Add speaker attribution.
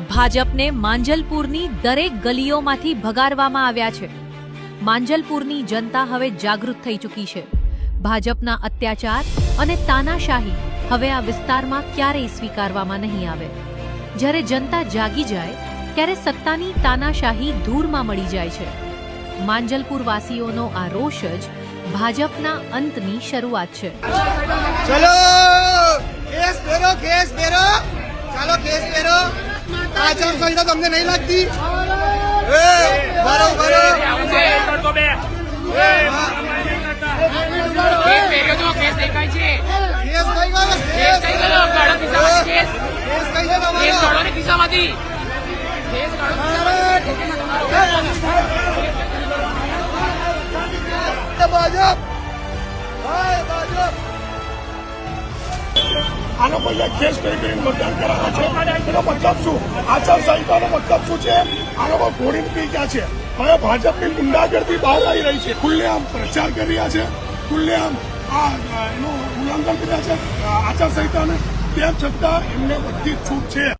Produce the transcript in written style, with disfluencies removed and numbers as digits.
Speaker 1: ભાજપને માંજલપુરની દરેક ગલીઓમાંથી ભગાડવામાં આવ્યા છે। માંજલપુરની જનતા હવે જાગૃત થઈ ચૂકી છે। ભાજપના અત્યાચાર અને તાનાશાહી હવે આ વિસ્તારમાં ક્યારેય સ્વીકારવામાં નહીં આવે। જ્યારે જનતા જાગી જાય ત્યારે સત્તાની તાનાશાહી ધૂળમાં મળી જાય છે। માંજલપુર વાસીઓનો આ રોષ જ ભાજપના અંતની શરૂઆત છે।
Speaker 2: ચલો કેસ ભરો ચાલો કેસ ભરો। આચાર સંહિતા તમને નહીં લાગતી? ભરો ભાજપ
Speaker 3: આનો કોઈ કેસ કરીને મતદાન કરાવવા છે એનો મતલબ શું? આચારસંહિતાનો મતલબ શું છે? આનો કોઈ ઘોડીને પી ગયા છે। હવે ભાજપની ગુંડાગર્દી બહાર આવી રહી છે। ખુલ્લેઆમ પ્રચાર કરી રહ્યા છે, ખુલ્લેઆમ એનું ઉલ્લંઘન કરી રહ્યા છે આચારસંહિતાને। તેમ છતાં એમને બધી જ છૂટ છે।